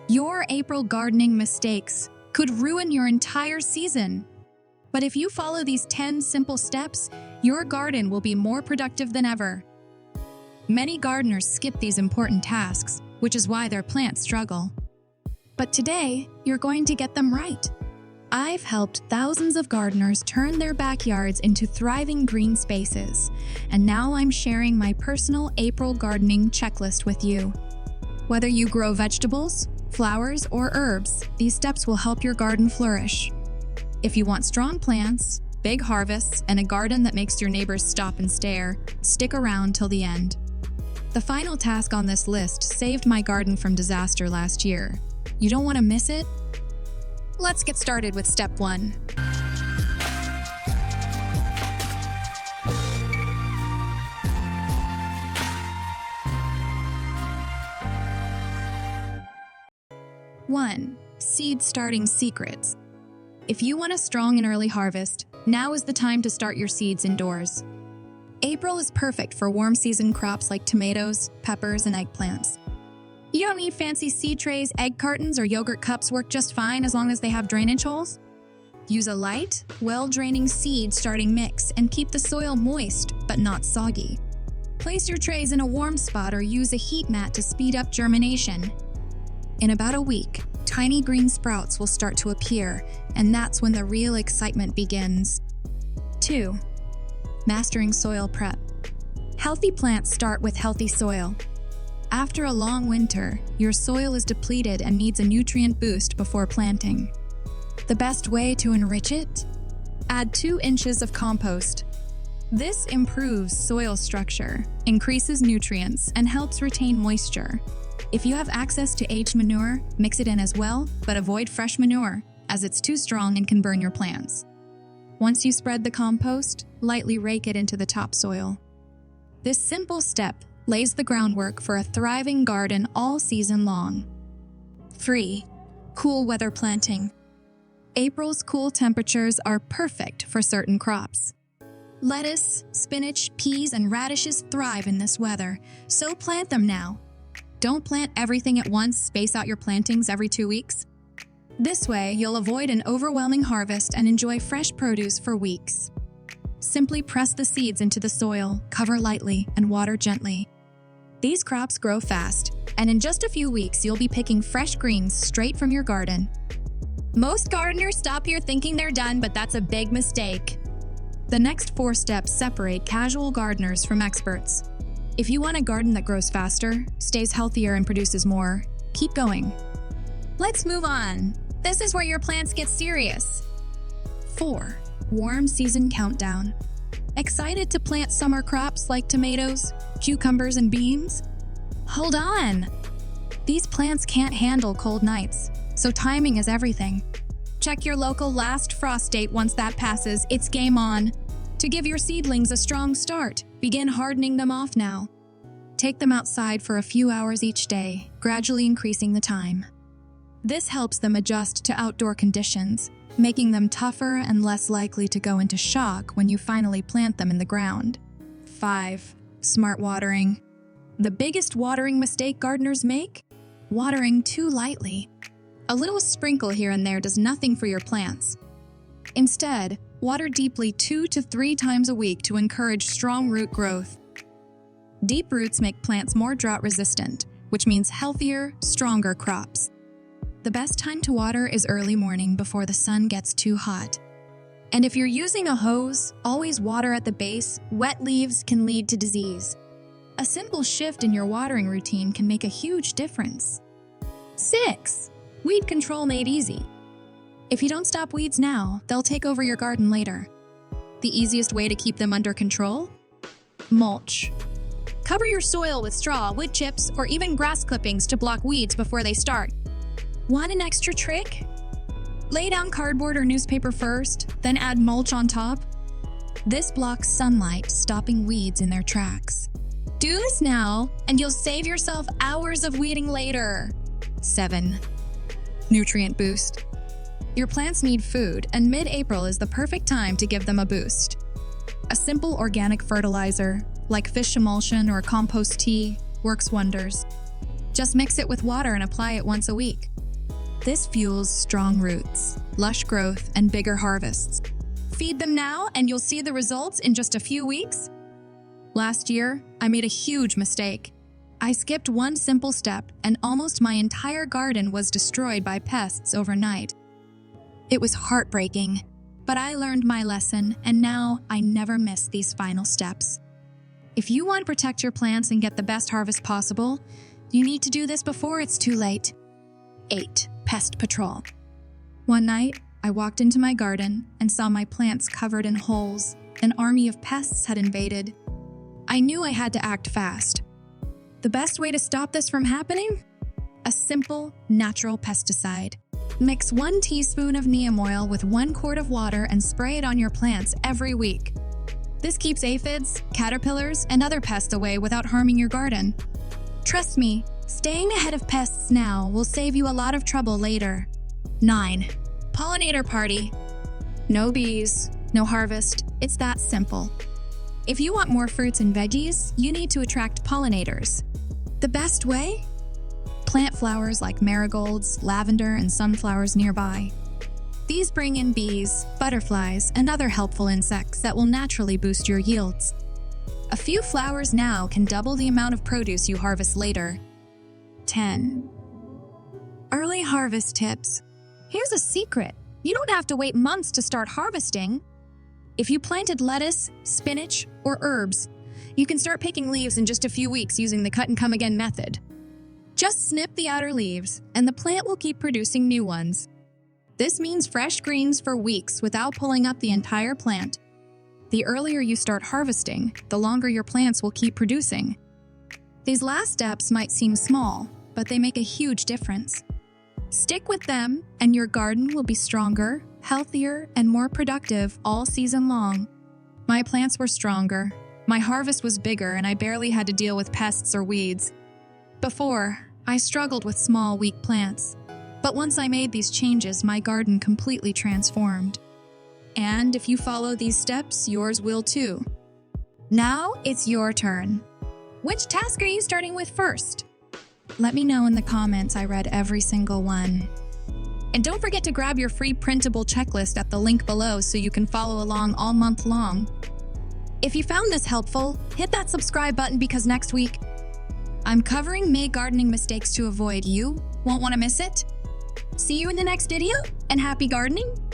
Your April gardening mistakes could ruin your entire season. But if you follow these 10 simple steps, your garden will be more productive than ever. Many gardeners skip these important tasks, which is why their plants struggle. But today, you're going to get them right. I've helped thousands of gardeners turn their backyards into thriving green spaces, and now I'm sharing my personal April gardening checklist with you. Whether you grow vegetables, flowers, or herbs, these steps will help your garden flourish. If you want strong plants, big harvests, and a garden that makes your neighbors stop and stare, stick around till the end. The final task on this list saved my garden from disaster last year. You don't want to miss it? Let's get started with step 1. Seed starting secrets. If you want a strong and early harvest, now is the time to start your seeds indoors. April is perfect for warm season crops like tomatoes, peppers, and eggplants. You don't need fancy seed trays, egg cartons, or yogurt cups work just fine as long as they have drainage holes. Use a light, well-draining seed starting mix and keep the soil moist but not soggy. Place your trays in a warm spot or use a heat mat to speed up germination. In about a week, tiny green sprouts will start to appear, and that's when the real excitement begins. 2. Mastering soil prep. Healthy plants start with healthy soil. After a long winter, your soil is depleted and needs a nutrient boost before planting. The best way to enrich it? Add 2 inches of compost. This improves soil structure, increases nutrients, and helps retain moisture. If you have access to aged manure, mix it in as well, but avoid fresh manure, as it's too strong and can burn your plants. Once you spread the compost, lightly rake it into the topsoil. This simple step lays the groundwork for a thriving garden all season long. 3. Cool weather planting. April's cool temperatures are perfect for certain crops. Lettuce, spinach, peas, and radishes thrive in this weather, so plant them now. Don't plant everything at once, space out your plantings every 2 weeks. This way, you'll avoid an overwhelming harvest and enjoy fresh produce for weeks. Simply press the seeds into the soil, cover lightly, and water gently. These crops grow fast, and in just a few weeks, you'll be picking fresh greens straight from your garden. Most gardeners stop here thinking they're done, but that's a big mistake. The next 4 steps separate casual gardeners from experts. If you want a garden that grows faster, stays healthier, and produces more, keep going. Let's move on. This is where your plants get serious. 4. Warm season countdown. Excited to plant summer crops like tomatoes, cucumbers, and beans? Hold on! These plants can't handle cold nights, so timing is everything. Check your local last frost date. Once that passes, it's game on. To give your seedlings a strong start, begin hardening them off now. Take them outside for a few hours each day, gradually increasing the time. This helps them adjust to outdoor conditions, making them tougher and less likely to go into shock when you finally plant them in the ground. 5. Smart watering. The biggest watering mistake gardeners make? Watering too lightly. A little sprinkle here and there does nothing for your plants. Instead, water deeply 2 to 3 times a week to encourage strong root growth. Deep roots make plants more drought-resistant, which means healthier, stronger crops. The best time to water is early morning before the sun gets too hot. And if you're using a hose, always water at the base. Wet leaves can lead to disease. A simple shift in your watering routine can make a huge difference. 6. Weed control made easy. If you don't stop weeds now, they'll take over your garden later. The easiest way to keep them under control? Mulch. Cover your soil with straw, wood chips, or even grass clippings to block weeds before they start. Want an extra trick? Lay down cardboard or newspaper first, then add mulch on top. This blocks sunlight, stopping weeds in their tracks. Do this now, and you'll save yourself hours of weeding later. 7. Nutrient boost. Your plants need food, and mid-April is the perfect time to give them a boost. A simple organic fertilizer, like fish emulsion or compost tea, works wonders. Just mix it with water and apply it once a week. This fuels strong roots, lush growth, and bigger harvests. Feed them now and you'll see the results in just a few weeks. Last year, I made a huge mistake. I skipped one simple step and almost my entire garden was destroyed by pests overnight. It was heartbreaking, but I learned my lesson and now I never miss these final steps. If you want to protect your plants and get the best harvest possible, you need to do this before it's too late. 8. Pest Patrol. One night, I walked into my garden and saw my plants covered in holes. An army of pests had invaded. I knew I had to act fast. The best way to stop this from happening? A simple, natural pesticide. Mix 1 teaspoon of neem oil with 1 quart of water and spray it on your plants every week. This keeps aphids, caterpillars, and other pests away without harming your garden. Trust me, staying ahead of pests now will save you a lot of trouble later. 9. Pollinator Party. No bees, no harvest. It's that simple. If you want more fruits and veggies, you need to attract pollinators. The best way? Plant flowers like marigolds, lavender, and sunflowers nearby. These bring in bees, butterflies, and other helpful insects that will naturally boost your yields. A few flowers now can double the amount of produce you harvest later. 10. Early harvest tips. Here's a secret. You don't have to wait months to start harvesting. If you planted lettuce, spinach, or herbs, you can start picking leaves in just a few weeks using the cut-and-come-again method. Just snip the outer leaves, and the plant will keep producing new ones. This means fresh greens for weeks without pulling up the entire plant. The earlier you start harvesting, the longer your plants will keep producing. These last steps might seem small, but they make a huge difference. Stick with them, and your garden will be stronger, healthier, and more productive all season long. My plants were stronger, my harvest was bigger, and I barely had to deal with pests or weeds. Before, I struggled with small, weak plants. But once I made these changes, my garden completely transformed. And if you follow these steps, yours will too. Now it's your turn. Which task are you starting with first? Let me know in the comments. I read every single one. And don't forget to grab your free printable checklist at the link below so you can follow along all month long. If you found this helpful, hit that subscribe button because next week, I'm covering May gardening mistakes to avoid. You won't want to miss it. See you in the next video, and happy gardening!